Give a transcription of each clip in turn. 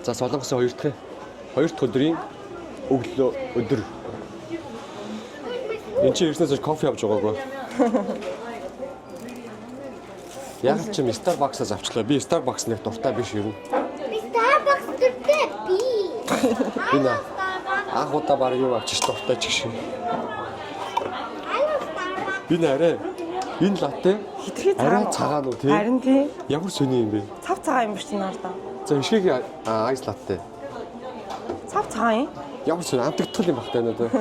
За Солонгосын 2 дахь өдрийн өдөр. Энд чи ирснээс кофе авч байгаагүй. Яг ч юм Starbucks-аас авчлаа. Би Starbucks нэг дуртай биш юм. Starbucks дуртай би. Би наа анхудаа баг юу авчиж дуртай ч гэх юм. Би нэрээ энэ латте арай цагаан уу тий? Харин тий. Ямар сони юм бэ? Цав цагаан юм биш тийм надаа. За ишгийг айс латте. Цав цагаан юм? Ямар сони амтгдтал юм багтаа надад.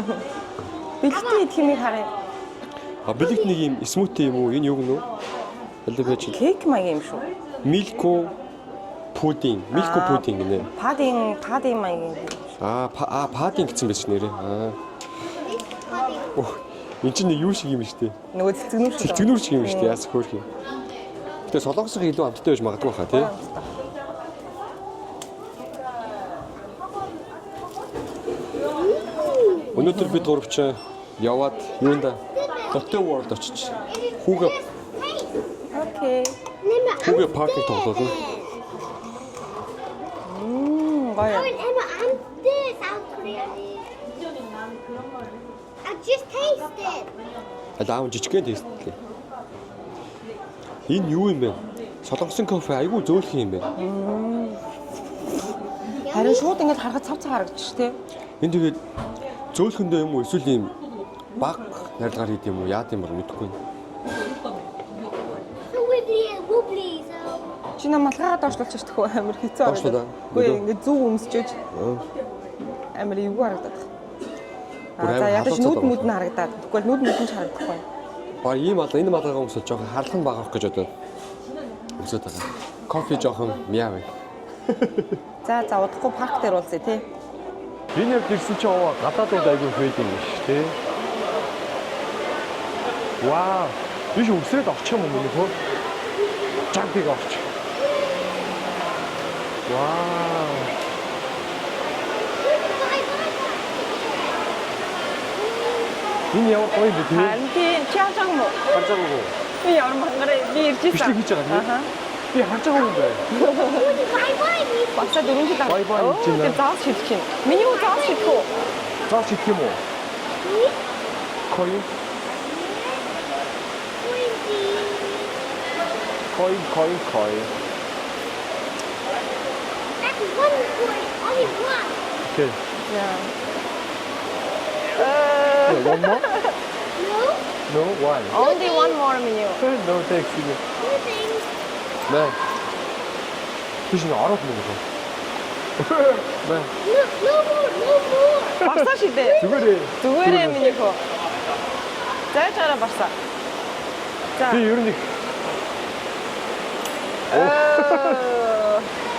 Бэлтийн идэх юмыг харъя. Бэлэгт нэг юм смути юм уу? Энэ юу гэнэ үү? Аль байж Кейк маяг юм шүү. Milko pudding гинэ. Падин маяг юм. Падинг гэсэн байсан нэрээ. Энд чинь нэг юу шиг юм шүү дээ. Нөгөө цэцгнүүр шиг. Цэцгнүүр шиг юм шүү дээ. Яас хөөх юм. Гэтэ солонгосын илүү амттай байж магадгүй хаа тий. Өнөөдөр бид гуравч яваад юунда Lotte World очиж хүүгээ хүүгээ паркинг тоглоулна. Гоё. I just tasted. Алаав жижигхэн тестлээ. Энэ юу юм бэ? Солонгосын кофе айгүй зөөлхөн юм байна. Харин шууд ингэж харахад цав цаг харагдчих тий. Энд тэгээд зөөлхөндөө юм уу эсвэл юм баг нарилгаар хийд юм уу яад юм бол мэдэхгүй. Чи намалгаад оршлуулж чадахгүй амар хэцүү Оршлуулаа. Үгүй ингэ зүг өмсчөөж амар эвгүй харагдаад. За ядаж нүд нь харагдаад. Тэгвэл нүд нь харагдахгүй. Ба ийм энэ малгайгаа өмсөж жоохон харлан багах гэж бодоод өмсөд байгаа. Кофе жоохон мяав. За удахгүй парк дээр уулзъя тий. Энэ яг гэрсэн чи гадаадууд айгүй фэйд юм биш тий. Вау. Биш өсрээд орчих юм уу нөхөө? Жампиг орчих. Вау. Энэ ямар гоё бэ тий? Харин тий чи харж байгаа юм уу? Харж байгаагүй. Би ямар мангаараа би ирж ирсэн. Бичлэг хийж байгаа тий? Би харж байгаа юм байна. Баса 4 жил Бай бай хийж байна. Тэр зааж шидэх юм. Миний юу зааж шидэх үү? Зааж идэх юм уу? Coin. That's one coin. Only one. Okay. Yeah. Yeah, one more? No? No, one. Only one more menu. No, thanks. Two things. 네. 귀신이 알아보는 거죠. 네. No more. Барсаа шидэ. Зүгээрээ миний хөө. Зайчаараа барсаа. За. Би ер нь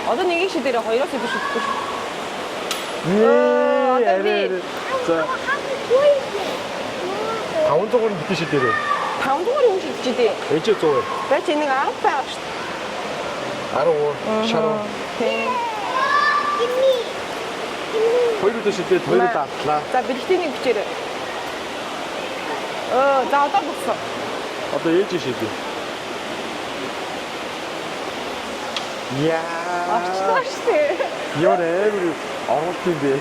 Одоо нэгийг шидэрээ хоёроос биш шидэхгүй шүү. За. 500-аар нь битгий шидэрээ. 500-аар юм шидчихээ. Ээжээ 100. Бач энийг 10 байгаа шүү. 10 шаруу. Тийм. Хоёроо шидээд хоёроо дадлаа. За бэлтгэний бичээрэй. За одоо болсон. Одоо ээжээ шидээ. Яа. Орчлоо шүү. Яар эвэр оруулт юм бэ.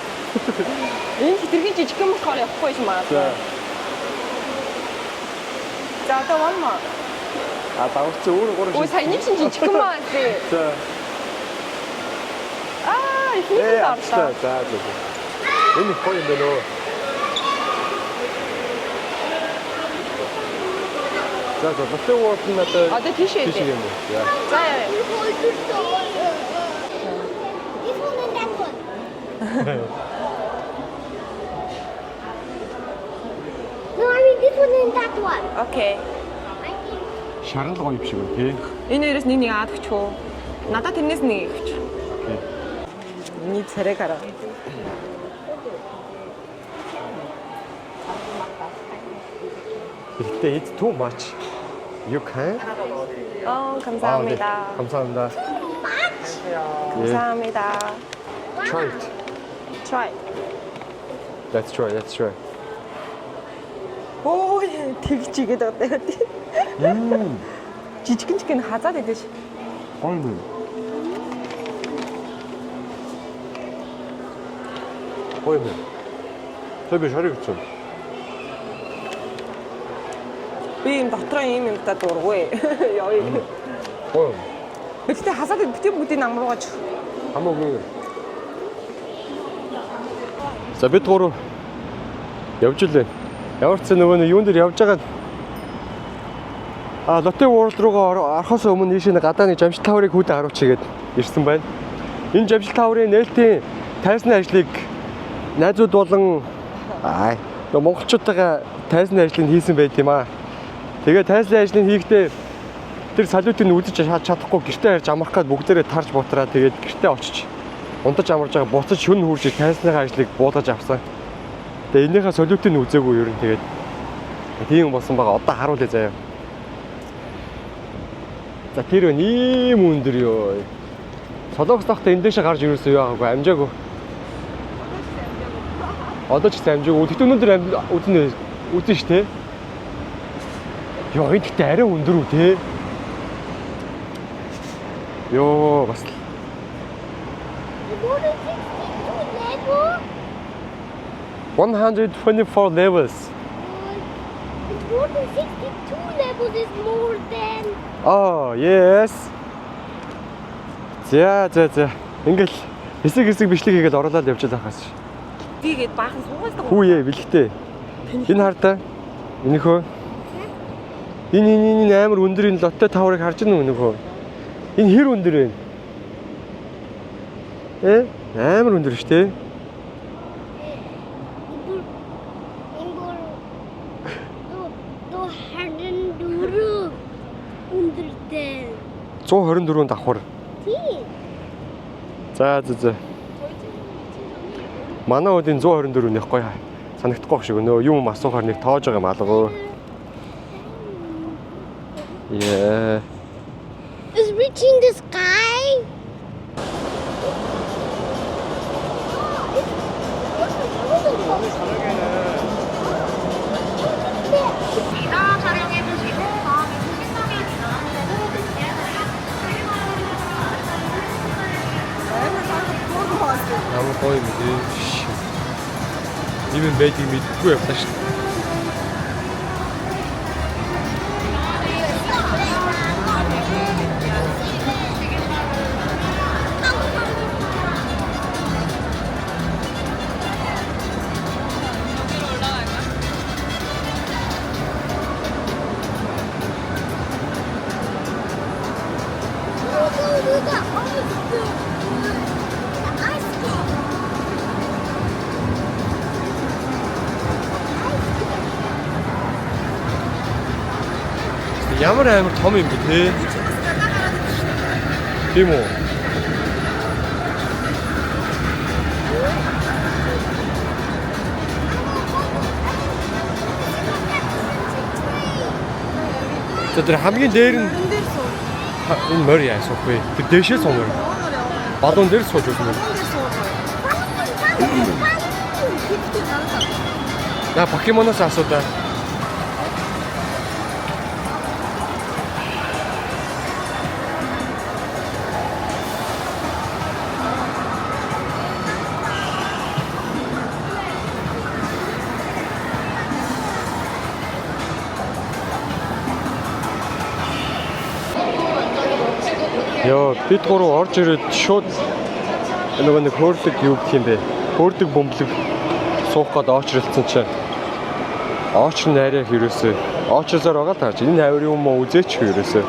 Энэ хитрхийн жижиг юм болохоор явахгүй юм аа. За одоо one more. Давч өөр Ой саяны чинь жижиг юм аа тий. За. ихний За. Энэ гоё юм байна уу? За Lotte World надад одоо тийшээ юм уу? Яа. За This one and that one. No, I mean this one and that one. окей. Шаргал гоё юм шиг байна тий. Энэ хоёроос нэг аваад өгч үү? Надад тэрнээс нэг өгч. Окей. Миний царайг хараа. It's too much. You can? 감사합니다. 감사합니다. 감사합니다. Try it. Try. Let's try. 오, 되게 이게다 내가 지치킨 치킨 하자 되듯이. Only. Гоё юм. Тэр би шарыг өгсөн. Би энэ дотроо ийм юмтай дургүй. Яа. Гоё. Гэтэ хасаад битээ бүгдийг намруугаж. Хамаагүй. За бид гурав явж илээ. Ямар ч нөгөө нэг юун дээр явж байгаа. Lotte World руугаа орохоос өмнө ийш нэг гадааны Жамшил тааврыг хүүдээ харуулчихгээд ирсэн байна. Энэ Жамшил тааврын нээлтийн тайзны ажлыг найзууд болон монголчуудаа тайзны ажлыг хийсэн байт юм аа. Тэгээ тайзны ажлыг хийхдээ тэр салютыг үдэж чадахгүй гэртээ харж амрах гээд бүгдээрээ тарж бутраа тэгээд гэртээ очиж унтаж амарж байгаа буцаж шүн хурж тайзныхаа ажлыг буудаж авсан. Тэгээ энийхээ салютыг үзээгүй ер нь тэгээд тийм болсон байгаа. Одоо харуулъя заяа. За тэр ийм өндөр ёо. Солонгос тахта энэ дэше гарч ирсэн юу байгаагүй амжаагүй. Одоо ч амжаагүй. Тэгтээ өнөөдөр үзэн ш тэ. Ёо энэ тэгтээ арай өндөр үү тэ. Ёо бас. More than 124 levels. More than 62 levels is more than. Oh, yes. За. Ингээл хэсэг бичлэг хийгээд оруулаад явж байгаа хаас. Тэгээд баахан суугаад байгаа. Хүүе бэлгтэй. Энэ хардаа. Энийхөө. Энэ амар өндөр энэ Lotte Tower-ыг харж байна уу энийхөө? Энэ хэр өндөр вэ? Амар өндөр шүү дээ. Do harden duru understand. 124 давхар. Тийм. За. Манай удын 124 нэх гоё санагдахгүй шиг нөө юм асуухаар нэг тоож байгаа юм алгаа. Yeah. Is reaching the sky. Ямар гоё юм бэ? Ийм байдгийг мэдгүй явлаа шүү. Ямар амар том юм бэ те? Тийм үү? Тэр хамгийн дээр нь энэ морь яа суух вэ? Тэр дэшээ суух. Балуун дээр сууж үзмэ. На покемоноос асуудаа. Ёо, бид гурав орж ирээд шууд нөгөө нэг хөөрдөг юу гэх юм бэ? Хөөрдөг бөмбөлөг суух гээд очролцсон чинь. Очр нарай хэрөөсөө. Очрсоор байгаа таарч энэ хавир юм уу үзээч хэрөөсөө.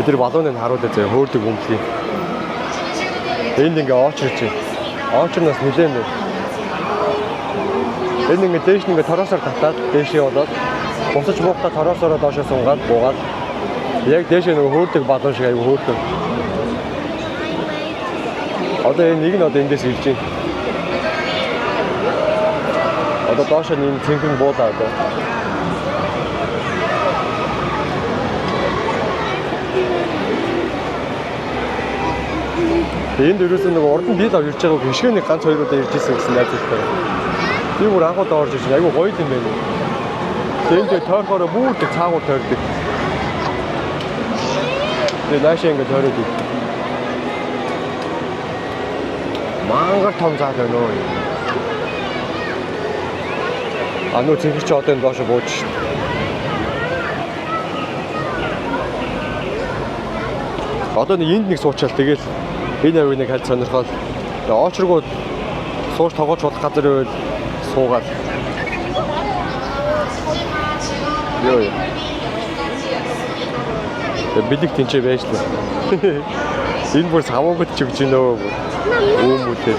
Тэр балууныг харуулъя заяа хөөрдөг бөмбөлийг. Энд ингээ очрч байна. Очрноос нэлээд байна. Энэ ингээ дээш ингээ тороосоор татаад дээшээ болоод буцаж буухтаа тороосоороо доошоо сунгаад буугаад яг дээшээ нөгөө хөөрдөг балуун шиг аягүй хөөрдөг. Одоо энэ нэг нь одоо эндээс ирж байна. Одоо доошоо нэг цэнхэн буудаа одоо. Энд ерөөсөө нэг урд нь бил авч ирж байгааг хишгээ нэг ганц хоёр удаа ирж ирсэн гэсэн найзтай. Би бүр анхудаа орж ирсэн. Аягүй гоё юм байна. Тэнд тойрхороо бүрдэг цаагуур тойрдог. Тэгээ наашаа ингэ тойроод ий. Мангар том зал байна уу. Нөө цэгэр чи одоо энэ доош бууж шин. Одоо нэг энд нэг суучаал тэгэл энэ авиныг хальт сонирхоод очрогоо сууж тоглож болох газар байвал суугаад. Йоо. Бэлэг тэнцээ байж л. Энэ бүр савуугд ч өгч гинөө. Өөмөтэй.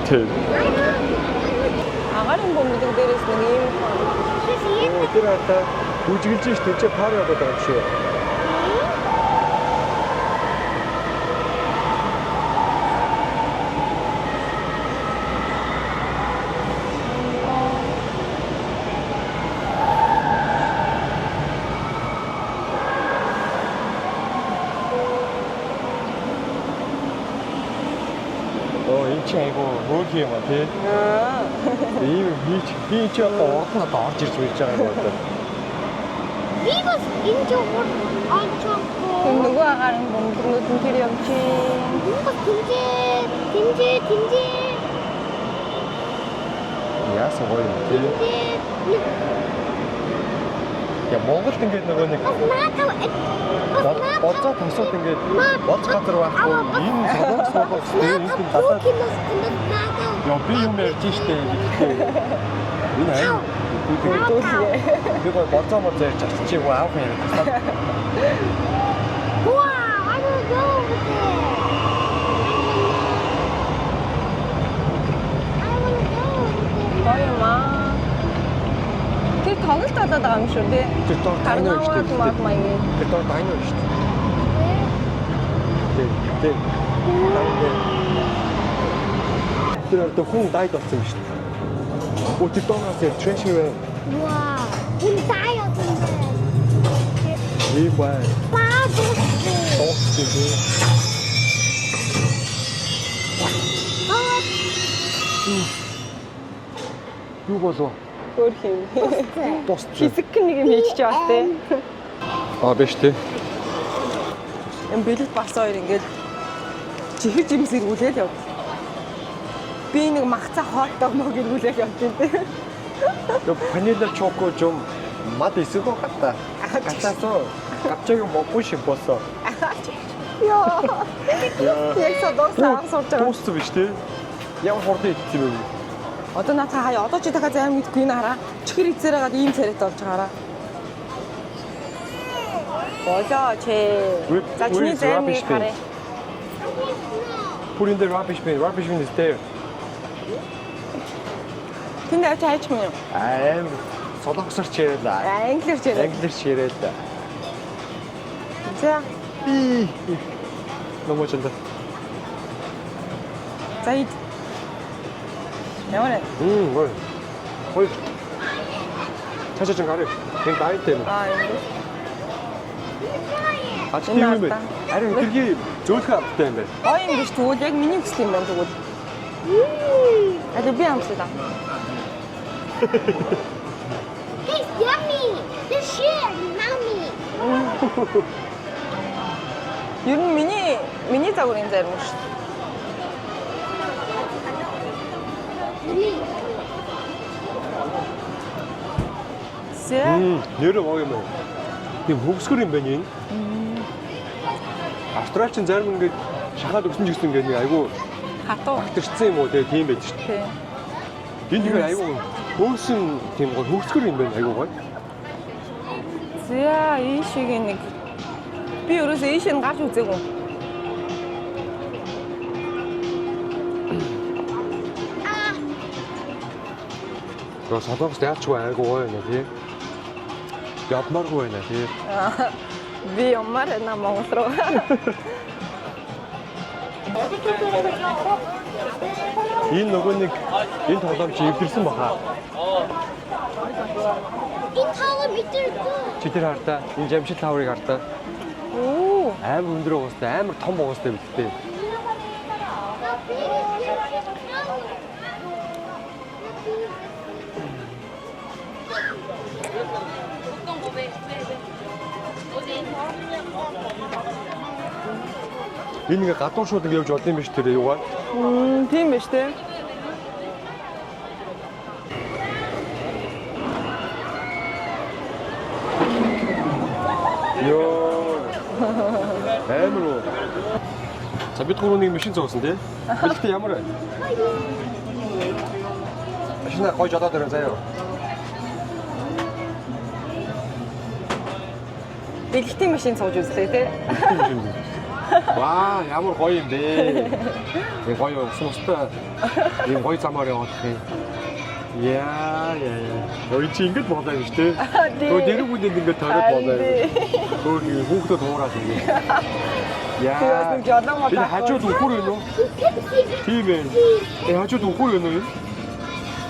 Тэг. Агарын бөмбөг дээрээс нэг юм. Тэр хата үжиглэж ш тэнцээ пар яваад байгаа юм шиг. Чи айгу хөөх юм а тий. Ийм би чи одоо урд нь орж ирж байж байгаа юм байна. Би бас энэ ч орчоогүй. Нөгөө агарын бөмбөгнүүд нь тэр юм чи. Бас тэмжээ. Яасан гоё юм тий. Я Монголд ингээд нөгөө нэг боцоо тасууд ингээд боц газар байхгүй энэ солонгос энэ гадаад яа би юм ярьж штэ энэ аяа би гоо боцоо мод ярьж чадчих уу аав юм. Wow, I don't know with it. I want to go with it. Гоё маа. Тэр тоглолт болоод байгаа юм шүү дээ. Тэр доор дайно шүү дээ. Маяг. Тэр доор дайно шүү дээ. Тэг. Тэр одоо хүн дайд болсон юм шүү дээ. Өө тэр доороос трэшер байна. Wow, хүн дайод юм байна. Ийм байна. Баадус. Юу болов? Өөр хин. Тус. Физик нэг юм хийж байгаа те. Биш тий. Эм бэлэг бас хоёр ингээд чихэр жимс эргүүлээл яв. Би нэг махцаа хоолдог мог эргүүлээл явдیں۔ те. Yo panela choco 좀 맛 있을 것 같다. 같아서 갑자기 먹고 싶었어. Яа. Яг содоосаа сууж Тост биш тий. Ямар хурдан идсэн бэ? Одоо наатаа хаяа одоо чи дахиад займ мэдгүй энэ хараа. Чихэр идсээр хагаад ийм царайтай болж байгаараа. Божоо чи. За чиний займ нэг харъя. Put in the rubbish bin. Rubbish bin is there. Тэнд авч хайч мөн юу? Солонгосоор чирээ л. Англиар чирээ. Англиар чирээ л. За. Ному чанта. За ид. Ямар вэ? Гой. Гой. Чачаа ч гарыг. Энд дайтай юм. Ингэ. Ач тийм юм бэ? Харин тэргийн зөөлхөн амттай юм байна. Гоё юм биш тэгвэл яг миний хүсэл юм байна тэгвэл. Би амсаа. It's yummy. This shit, mommy. Ер нь миний загварын зарим шүү. Нэрээ гоё юм байна. Тийм хөвсгөр юм байна энэ. Австралчин зарим ингээд шахаад өгсөн ч гэсэн ингээд нэг айгүй Хатуу. багтэрчсэн юм уу тийм байж шүү. Тий. Энэ тэгээ айгүй хөөсөн тийм гоё хөвсгөр юм байна айгүй гоё. За ийшиг нэг би өөрөөсөө ийш нь гарч үзээгүй. Гоо солонгост яалчгүй айгүй гоё байна тий. Ядмааргүй байна тий. Би ямар на Монгол руу. Энэ нөгөө нэг энэ тоглоом чи эвдэрсэн баха. Энэ тоглоом эвдэрсэн. Чи тэр хартаа энэ Жамшил таврыг хартаа. Оо. Амар өндөр уустай, амар том уустай бэлтээ. Энэ ингээ гадуур шууд ингээ явж болдсон юм биш тэр юугаар. Тийм биш те. Йоо. Амар уу. За бид гурав нэг машин зоосон тий. Бэлэгтэй ямар вэ? Машина гой жолоод ирэн заяа. Бэлэгтийн машин сууж үзлээ те. Ваа, ямар гоё юм бэ. Энэ гоё устай. Энэ гоё замаар явах юм. Яа. Ой чи ингэж болоо юм шүү дээ. Төө дэрэгүүд ингэж тороод болоо юм. Төө хүүхдүүд хуураад ингэ. Яа. Би хажууд үхүр юм уу? Тийм ээ. Хажууд үхүр юм уу?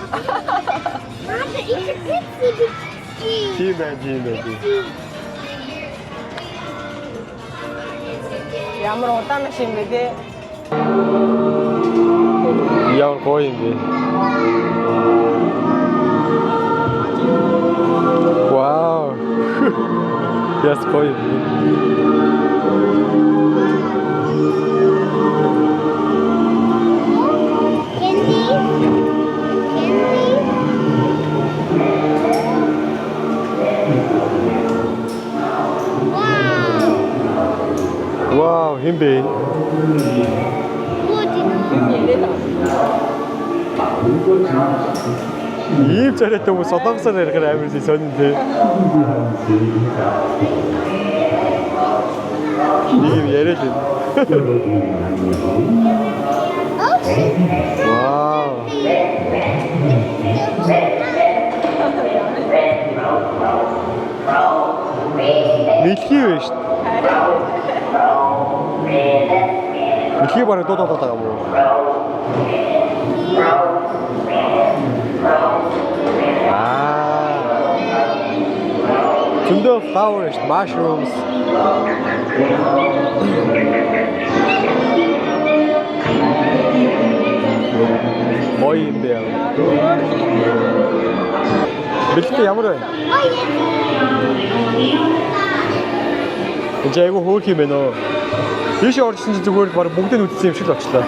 Mama, it's a pixie. Тийм ээ. Ямар удаан машин бэ те. Ямар гоё юм бэ. Вау. Яс гоё. Вау, хин бэ? Ийм царайтай хүмүүс солонгосоор ярихаар амар сонин тий. Ийм яриад байна. Вау. Мэлхий вэ шүү. Мэлхий бараг дуудаад байгаа юм уу? Зөндөө flowers, mushrooms. Гоё юм бэ. Бэлтээ ямар вэ? Энд айгу хөөх юм байна уу? Тийш орчихсон чи зүгээр баг бүгдийг үдсэн юм шиг л очлоо.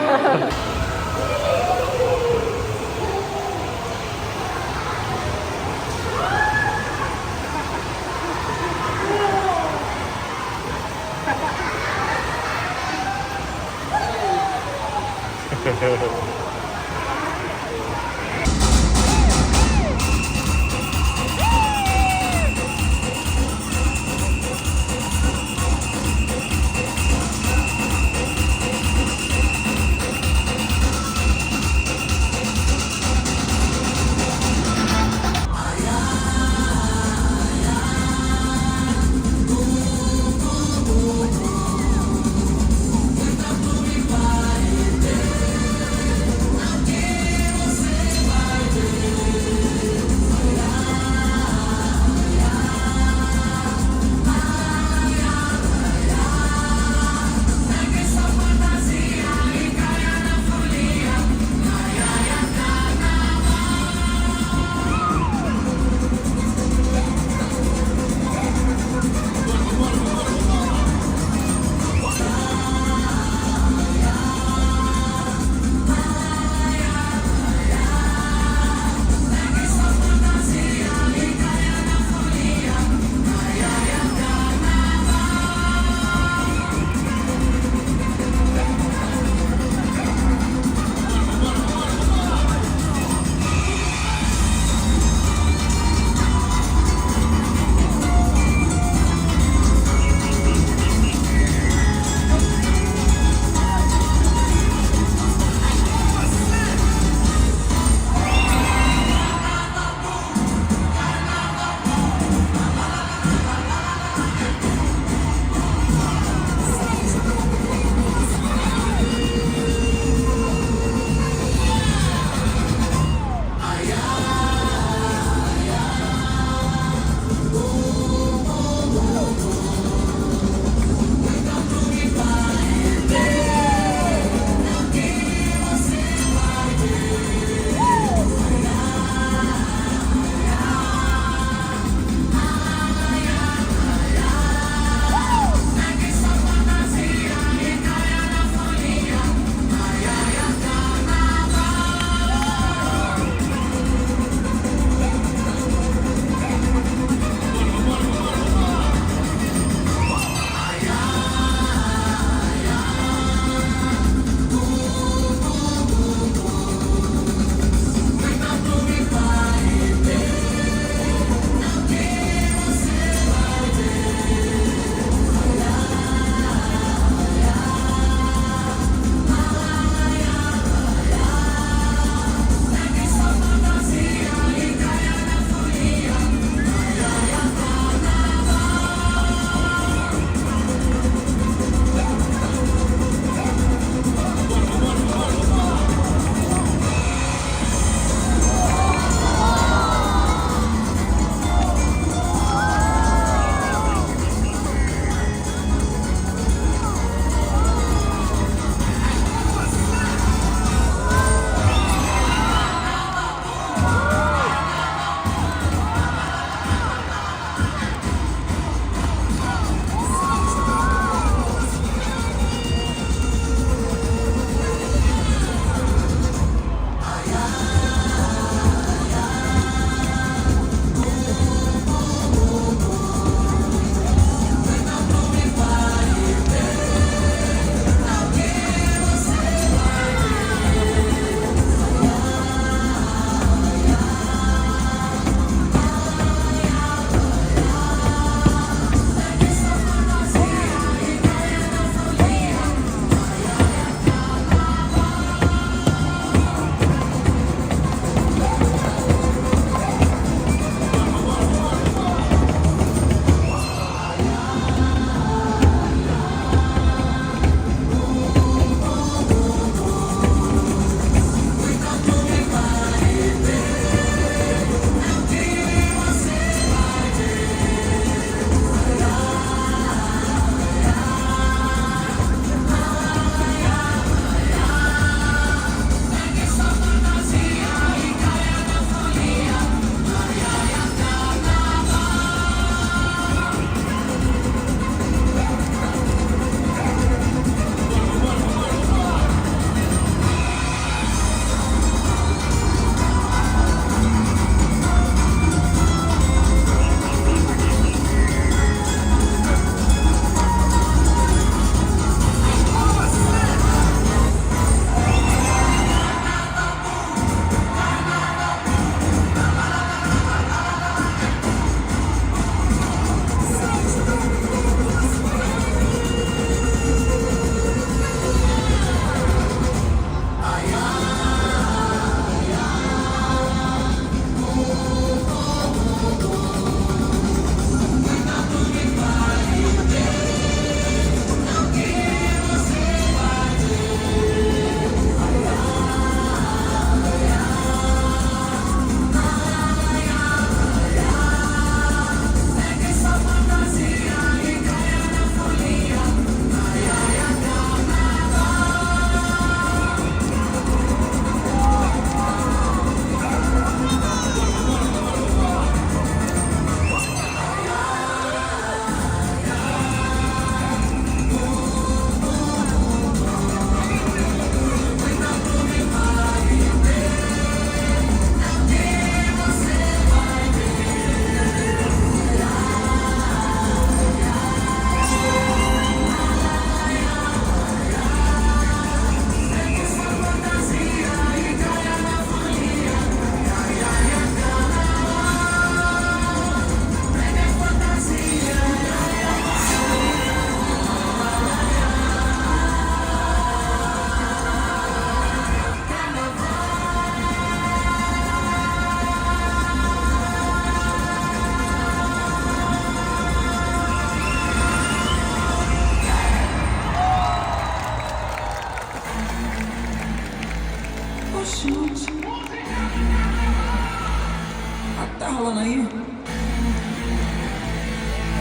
Tá rolando aí?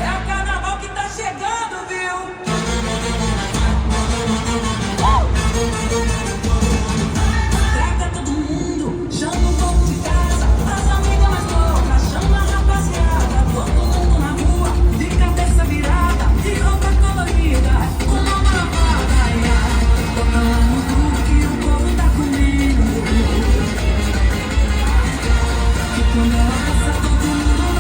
É a carnaval que tá chegando, viu? Traga todo mundo, chama um pouco de casa, as amigas mais loucas, chama a rapaziada, todo mundo na rua, de cabeça virada, de roupa colorida, uma lavada, toca lá no grupo que o povo tá comendo. E quando ela passa todo mundo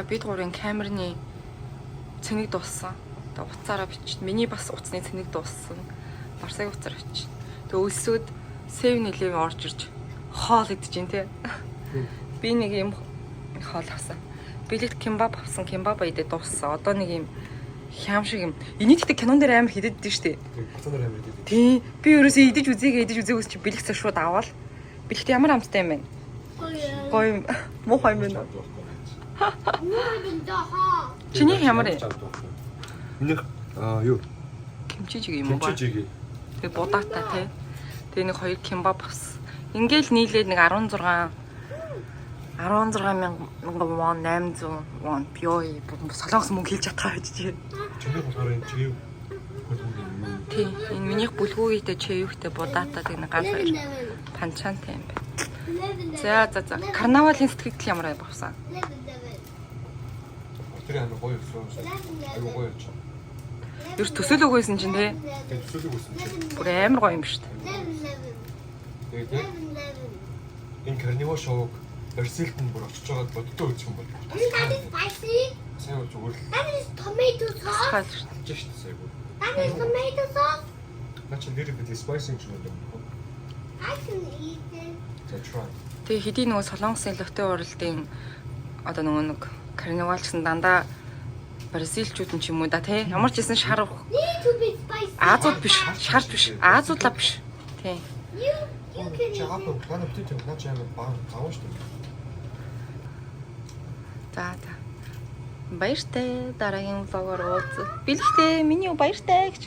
бид гурийн камерны цэнийг дууссан. Тэгээ уцаараа бичиж. Миний бас уцны цэнийг дууссан. Барсаг уцаар бичиж. Тэгээ өлсөд 7-Eleven орж ирж хоол идэж ин тий. Би нэг юм хоол авсан. Билет кимбаб авсан. Кимбаба идээд дууссан. Одоо нэг юм хям шиг юм. Энийг гэхдээ кинон дээр амар хидэддэн штэ. Буцаанаар амир идэв. Тий. Би ерөөсөө идэж үзээгөөс чи бэлэг цаа шууд аваад. Бэлэгт ямар амттай юм бэ? Oh yeah. Гоё юм. Муухай юм байна. More than the hall. Чиний ямар юм? Миний юу? Кимчижиг юм уу? Кимчижиг. Тэгээ будаатай тий. Тэгээ нэг 2 кимбаб авсан. Ингээл нийлээд нэг 16,800 won бьёи солонгос мөнгө хэлж чадхаа гэж чи. Чиний болохоор энэ чи юу? Тий. Энэ минийх бүлгүүгийтэй чэвхтэй будаатай тэг нэг ганц 2 панчаантай юм байна. За. Карнавалын сэтгэл ямар байвсан? Тэр амар гоё өссөн. Аюу гоё ч. Ер төсөөл өгөөсөн чинь тий. Тэр төсөөлөг өссөн чи. Бүр амар гоё юм шүү дээ. Тэгээд энэ карнивал шоуг Барселонд бүр очиж байгаад боддоо үзэх юм бол. That is spicy. Сайн уу зүгээр л That is tomato sauce. Хаалж шүү дээ. болж штэ сайгүй. That is tomato sauce. Наач нэр бид spicy юм шиг байна. I can eat it. За try. Тэгээ хэдий нөгөө солонгосын лотте уралдын одоо нөгөө нэг карнивал гэсэн дандаа бразилчууд юм ч юм уу да тий. Ямар ч гэсэн шар Need to be spicy. Азууд биш, шарч биш. Азуудлаа биш. Тий. You can eat Чагаа it. гана бит юм наач амар баа гаваа штэ. За. Баяртай дараагийн влогоор уулз. Бэлгтэй миний баяртай гэж.